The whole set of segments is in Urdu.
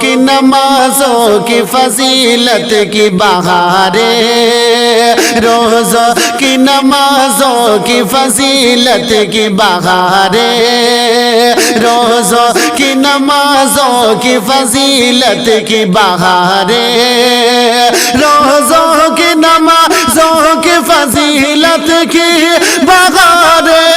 کی نمازوں کی فضیلت کی بہاریں، روزوں کی نمازوں کی فضیلت کی بہاریں، روزوں کی نمازوں کی فضیلت کی بہاریں، روزوں کی نمازوں کی فضیلت کی بہاریں۔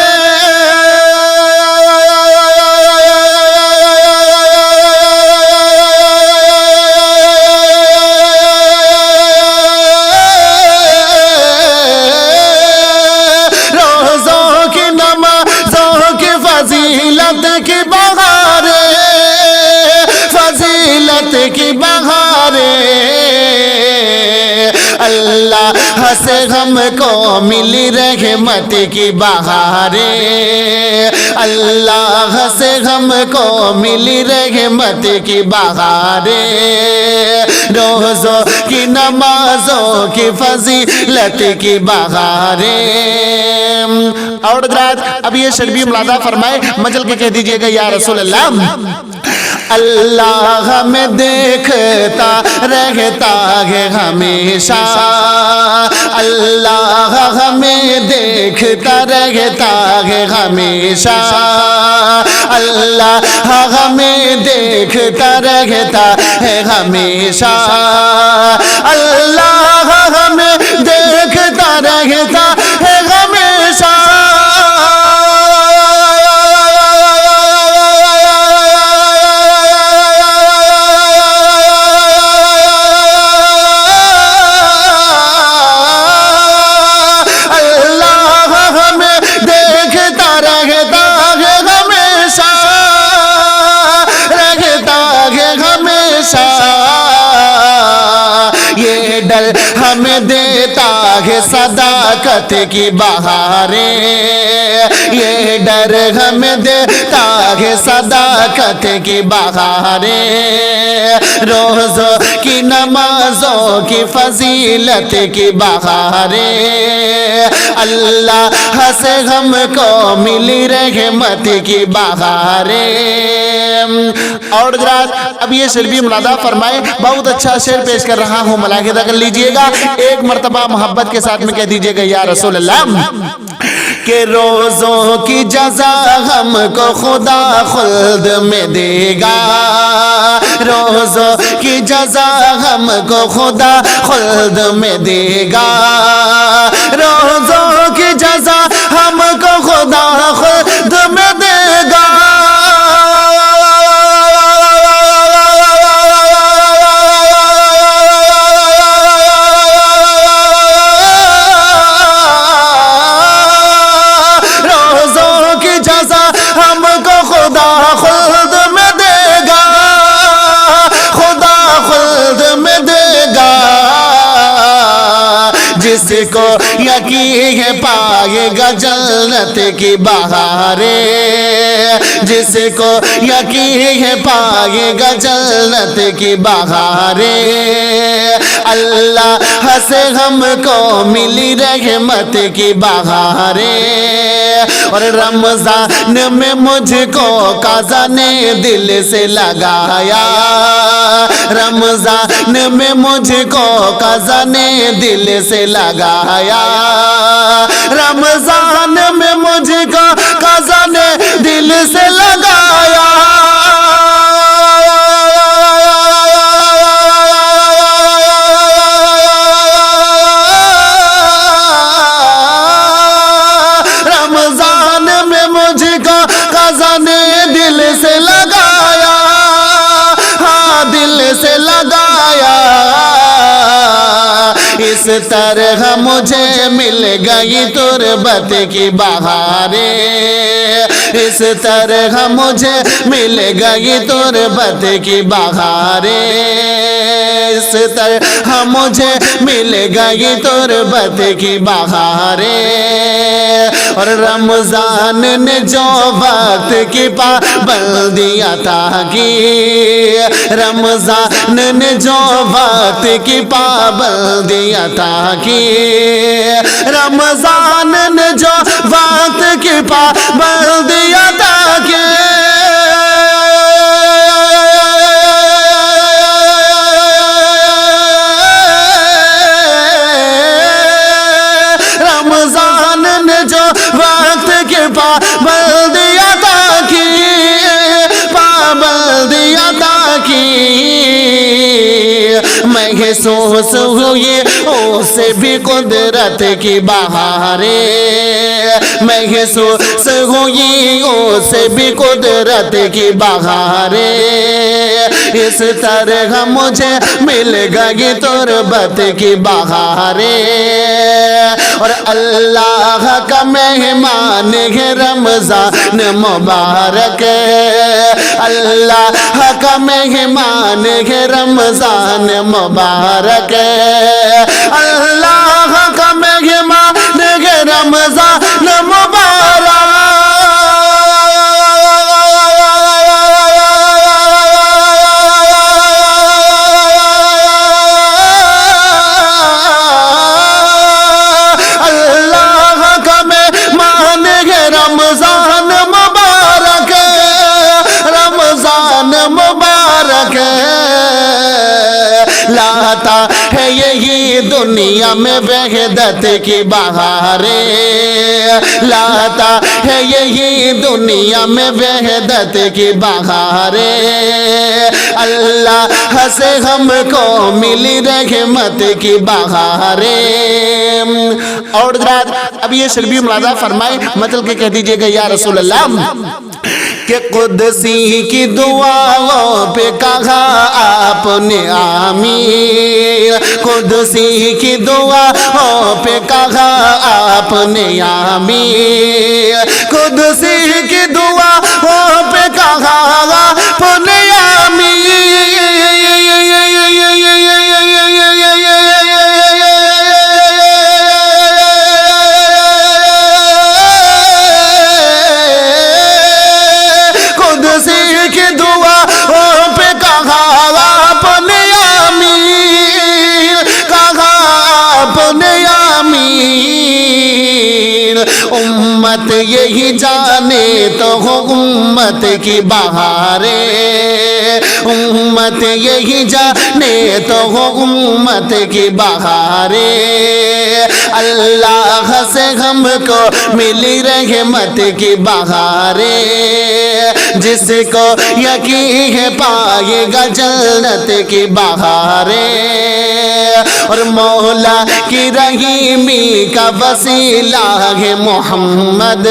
کی بہاریں اللہ سے ہم کو ملی رحمت کی بہاریں، اللہ سے ہم کو ملی رحمت کی بہاریں، روزوں کی نمازوں کی فضیلت کی بہاریں۔ اور حضرات اب یہ شربی ملادہ فرمائے، مجل کے کہہ دیجئے گا یا رسول اللہ، اللہ ہمیں دیکھتا رہتا ہے ہمیشہ، اللہ ہمیں دیکھتا رہتا ہے ہمیشہ، اللہ ہمیں دیکھتا رہتا ہے ہمیشہ، اللہ ہمیں دیکھتا رہتا ہے ہمیشہ۔ یہ ڈر ہمیں دیتا ہے صداقت کی بہاریں، یہ ڈر ہمیں دیتا ہے صداقت کی بہاریں، روزوں کی نمازوں کی فضیلت کی بہاریں، اللہ سے ہم کو ملی رحمت کی بہاریں۔ اور حضرات اب یہ شعر بھی منادہ فرمائے، بہت اچھا شعر پیش کر رہا ہوں، ملاحظہ کر لیجئے گا، ایک مرتبہ محبت کے ساتھ میں کہہ دیجئے گا یا رسول اللہ، کہ روزوں کی جزا ہم کو خدا خلد میں دے گا، روزوں کی جزا ہم کو خدا خلد میں دے گا، روزوں کی جزا ہم کو خدا خلد میں دے گا۔ جس کو یقین ہے پائے گا جنت کی بہاریں، جس کو یقین ہے پائے گا جنت کی بہاریں، اللہ سے ہم کو ملی رحمت کی بہاریں۔ اور رمضان میں مجھ کو قضا نے دل سے لگایا، رمضان میں مجھ کو قضا نے دل سے لگایا، رمضان میں مجھ کو قضا نے دل سے لگایا، رمضان میں مجھ کو قضا نے دل سے لگایا، ہاں دل سے لگایا، اس طرح مجھے مل گئی تربت کی بہاریں، اس طرح مجھے مل گئی تربت کی بہاریں، اس طرح مجھے مل گئی تربت کی بہاریں۔ اور رمضان نے جو وقت کی پابندی عطا کی، رمضان نے جو وقت کی پابندی عطا کی، رمضان نے جو وقت کی پابندی عطا کی، جو وقت کی پابندی عطا کی، پابندی عطا کی، محسوس ہوئی اسے بھی قدرت کی بہاریں، محسوس ہوئی اسے بھی قدرت کی بہاریں، اس طرح مجھے مل گئی تربت کی بہاریں، اور اللہ کا مہمان ہے رمضان مبارک، اللہ کا مہمان ہے رمضان مبارک، اللہ کا مہمان ہے رمضان مبارک۔ لاتا ہے یہی دنیا میں وحدت کی بہاریں، لاتا ہے یہی دنیا میں وحدت کی بہاریں، اللہ سے ہم کو ملی رحمت کی بہاریں۔ اور حضرات اب یہ شعر بھی ملاحظہ فرمائے، مطلب کہ کہہ دیجئے گا یا رسول اللہ کہ قدسی کی دعاؤں پہ کہا آپ نے آمین، قدسی کی دعاؤں پہ کہا آپ نے آمین، قدسی کی دعاؤں پہ کہا آپ نے آمین۔ امت یہی جانے تو ہو امت کی بہاریں، امت یہی جانے تو ہو امت کی بہاریں، اللہ سے ہم کو ملی رحمت کی بہاریں، جس کو یقین ہے پائے گا جنت کی بہاریں، اور مولا کی رحیمی کا وسیلہ ہے محمد،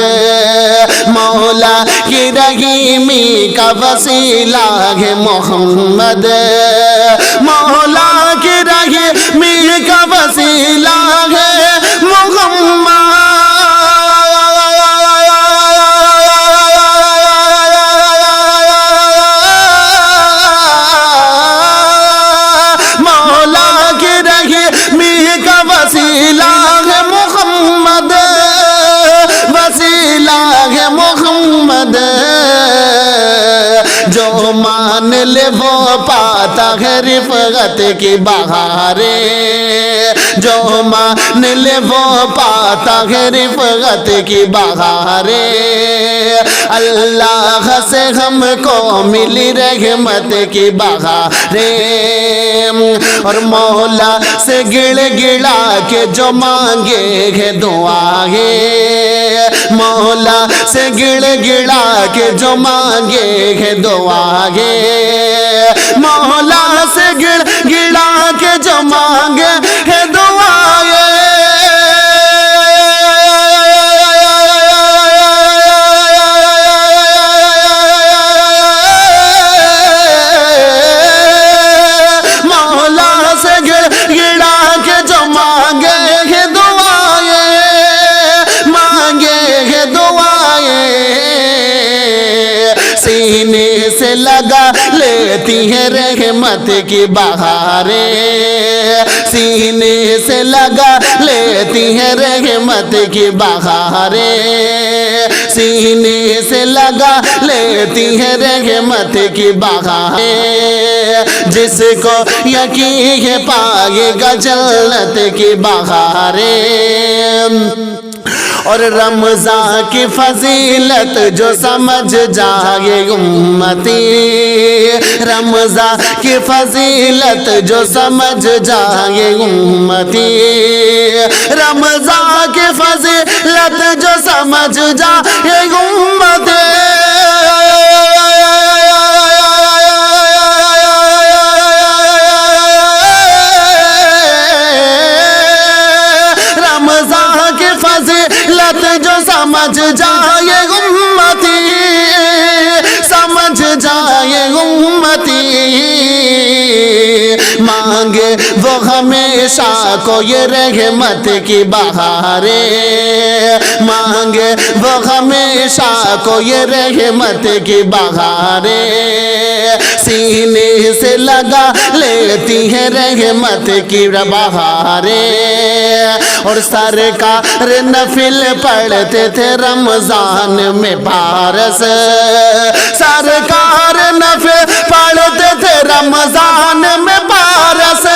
مولا کی رحیمی کا وسیلہ ہے محمد، مولا کی رحیمی کا وسیلہ ہے محمد۔ جو مان لے وہ پاتا ہے رفعت کی بہاریں، جو مان لے وہ پاتا ہے رفعت کی بہاریں، اللہ سے ہم کو ملی رحمت کی بہاریں، اور مولا سے گڑ گڑا کے جو مانگے ہے دعائیں، مولا سے گڑ گڑا کے جو مانگے ہے دعائیں، مولا سے گڑ گڑا کے جو مانگے ہے دعائیں، مولا سے گڑ گڑا کے جو مانگے ہے دعائیں، مانگے ہے دعائیں، سینے سے لگا لیتی ہے رحمت کی بہاریں، سینے سے لگا لیتی ہے رحمت کی بہاریں، سینے سے لگا لیتی ہے رحمت کی بہاریں، جس کو یقین ہے پائے گا جنت کی بہاریں، اور رمضان کی فضیلت جو سمجھ جائے امتی، رمضان کی فضیلت جو سمجھ جائے امتی، رمضان کی فضیلت جو سمجھ جائے امتی، جو سمجھ جائے امتی، سمجھ جائے امتی، مانگے وہ ہمیشہ کو یہ رحمت کی بہاریں، مانگے وہ ہمیشہ کو یہ رحمت کی بہاریں، سینے سے لگا لیتی ہے رحمت کی بہاریں، اور سرکار نفل پڑھتے تھے رمضان میں پارس، سرکار نفل پڑھتے تھے رمضان میں پارس،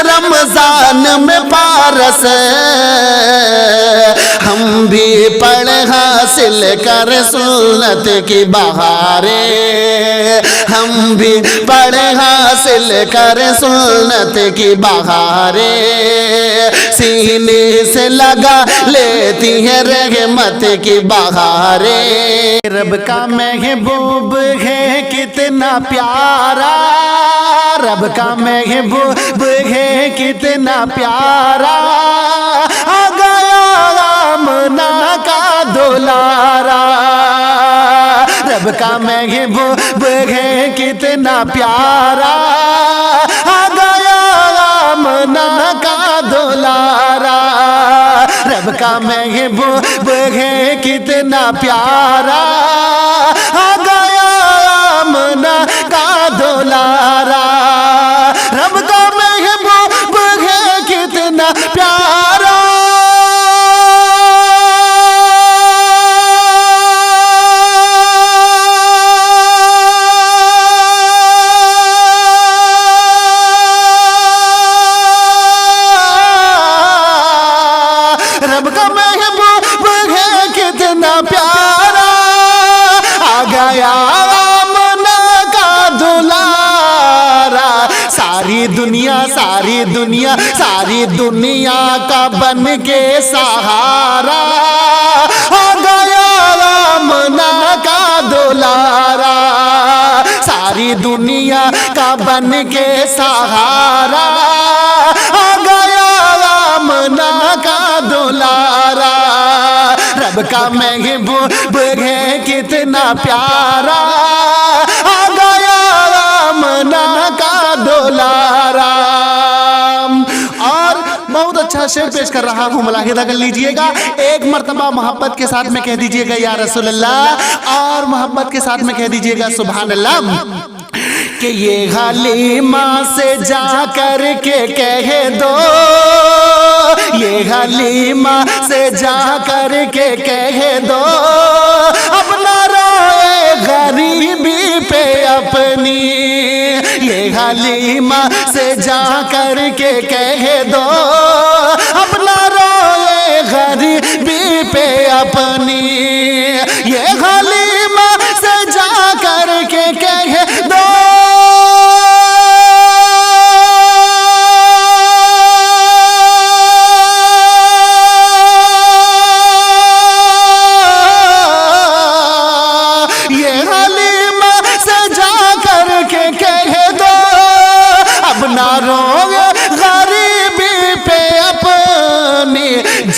رمضان میں پارس، ہم بھی پڑھ حاصل کر سنت کی بہاریں، ہم بھی پڑھ حاصل کر سنت کی بہاریں، سینے سے لگا لیتی ہے رحمت کی بہاریں، رب کا محبوب ہے کتنا پیارا، رب کا محبوب ہے کتنا پیارا، آ گیا آمنہ کا دولارا، رب کا محبوب ہے کتنا پیارا، آ گیا آمنہ کا دولارا، رب کا محبوب ہے کتنا پیارا، آ گیا آمنہ کا دولارا، رب کا محبوب ہے کتنا پیارا، رب کا محبوب ہے کتنا پیارا، آ گیا آمنہ کا دولارا، ساری دنیا ساری دنیا ساری دنیا کا بن کے سہارا، آ گیا آمنہ کا دولارا، ساری دنیا کا بن کے سہارا، آ گیا آمنہ کا دولارا، رب کا محبوب ہے کتنا پیارا، آ گیا آمنہ کا دولارا، اور بہت اچھا شعر پیش کر رہا ہوں، ملاحظہ کر لیجئے گا، ایک مرتبہ محبت کے ساتھ میں کہہ دیجئے گا یا رسول اللہ، اور محبت کے ساتھ میں کہہ دیجئے گا سبحان اللہ، کہ یہ حلیمہ سے جا کر کے کہہ دو، یہ حلیمہ سے جا کر کے کہہ دو، اپنا روئے غریبی پہ اپنی، یہ حلیمہ سے جا کر کے کہہ دو، اپنا روئے غریبی پہ اپنی، یہ حلیمہ سے جا کر کے کہہ دو،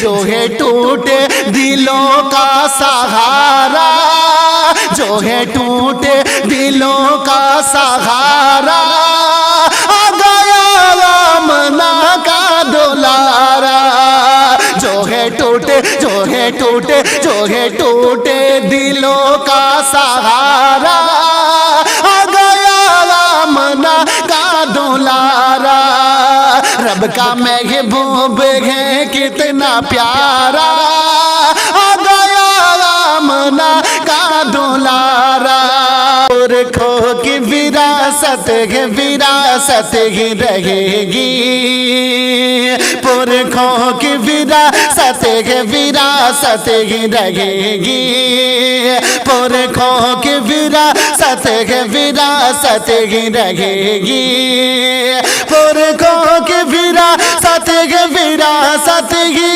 جو ہے ٹوٹے دلوں کا سہارا، جو ہے ٹوٹے دلوں کا سہارا، آ گیا آمنہ کا دولارا، جو ہے ٹوٹے جو ہے ٹوٹے جو ہے ٹوٹے دلوں کا سہارا، آ گیا آمنہ کا دولارا، رب کا محبوب ہے کتنا پیارا، آ گیا آمنہ کا دولارا، پرکھوں کی وراثت ہے وراثت ہی رہے گی، پرکھوں کی وراثت وراثت ہے وراثت ہی رہے گی پرکھوں کی وراثت ہے وراثت ہی رہے گی پرکھوں کی وراثت ہے وراثت ہی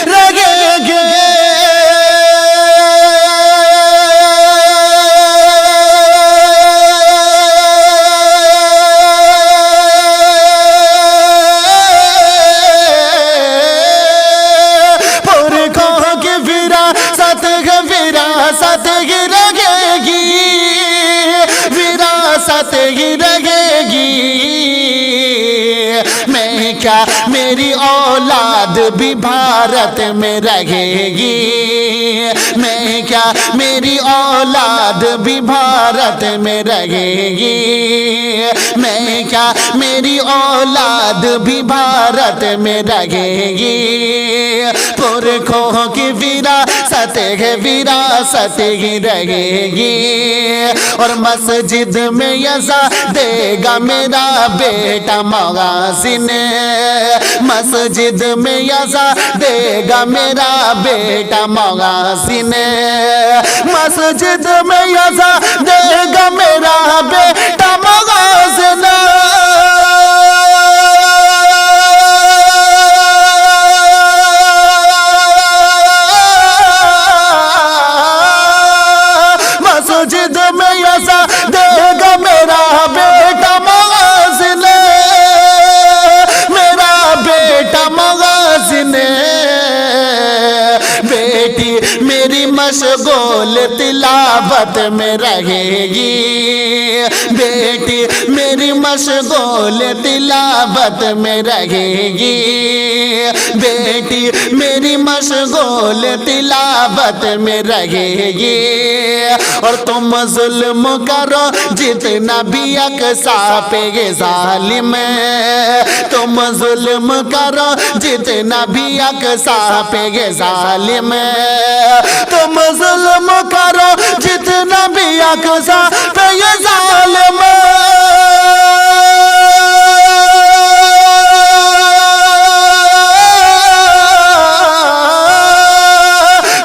رہے گی وراثت ہی رہے گی وراثت ہی رہے گی میں کیا میری اولاد بھی بھارت میں رہے گی میں کیا میری اولاد بھی بھارت میں رہے گی میں کیا میری اولاد بھی بھارت میں رہے گی پرکھوں کی وراثت ہے وراثت ہی رہے گی اور مسجد میں یزا دے گا میرا بیٹا محاسن مسجد میں یزا دے گا میرا بیٹا محاسن مسجد میں یزا دے گا میرا بیٹا محاسن مسجد میں یزا دے گا میرا بیٹا محاسن میرا بیٹا محاسن بیٹی میری مشغول تلاوت میں رہے گی بیٹی میری مشغول تلاوت میں رہے گی بیٹی میری مشغول تلاوت میں رہے گی اور تم ظلم کرو جتنا بھی اقصا پہ یہ ظالم تم ظلم کرو جتنا بھی اقصا پہ یہ ظالم تم ظلم کرو جتنا بھی اقصا پہ یہ ظالم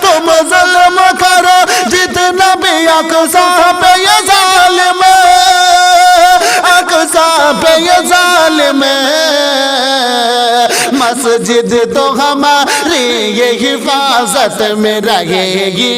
تم ظلم کرو جتنا بھی اقصا پہ یہ ظالم اقصا پہ یہ ظالم مسجد تو ہماری یہ حفاظت میں رہے گی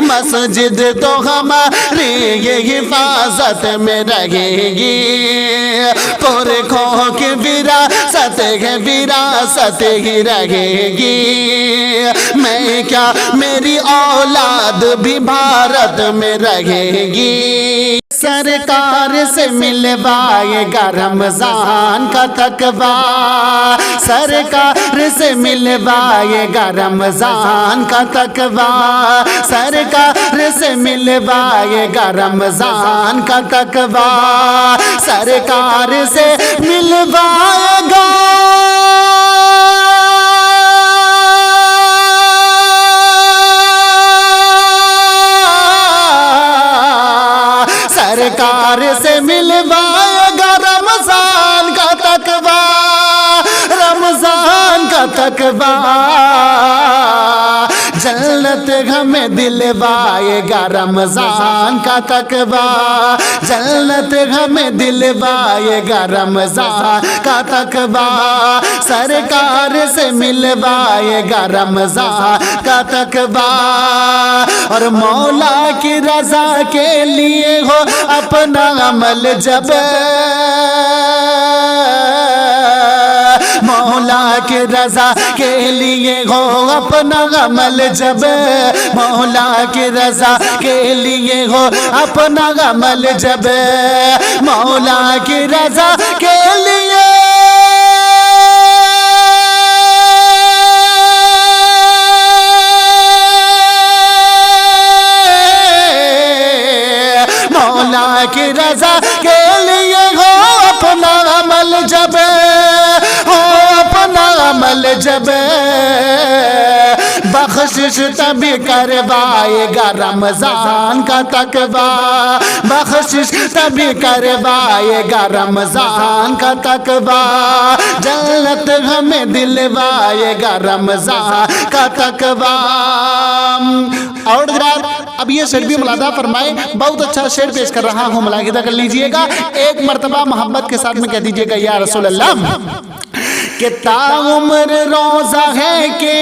مسجد تو ہماری یہ حفاظت میں رہے گی پرکھوں کی وراثت ہے وراثت ہی رہے گی میں کیا میری اولاد بھی بھارت میں رہے گی سرکار سے ملوائے گا رمضان کا تقویٰ سرکار سے ملوائے گا رمضان کا تقویٰ سرکار سے ملوائے گا رمضان کا تقویٰ سرکار سے ملوائے گا سرکار سے ملوائے گا رمضان کا تقویٰ رمضان کا تقویٰ جنت ہمیں دلوائے گا رمضان کا تقویٰ جنت ہمیں دلوائے گا رمضان کا تقویٰ سرکار سے ملوائے گا رمضان کا تقویٰ اور مولا کی رضا کے لیے ہو اپنا عمل جب مولا کی رضا کے لیے ہو اپنا عمل جب مولا کی رضا کے لیے ہو اپنا عمل جب مولا کی رضا کے لیے مولا کی رضا کے لیے ہو اپنا عمل جب ہو اپنا عمل جب بخش بخشش تبھی کروائے گا رمضان کا تقویٰ، بخشش تبھی کروائے گا رمضان کا تقویٰ، جنت ہمیں دلوائے گا رمضان کا تقویٰ۔ اور حضرات اب یہ شعر بھی ملاحظہ فرمائے، بہت اچھا شعر پیش کر رہا ہوں، ملاحظہ کر لیجئے گا، ایک مرتبہ محبت کے ساتھ میں کہہ دیجئے گا یا رسول اللہ کہ تا عمر روزہ ہے کہ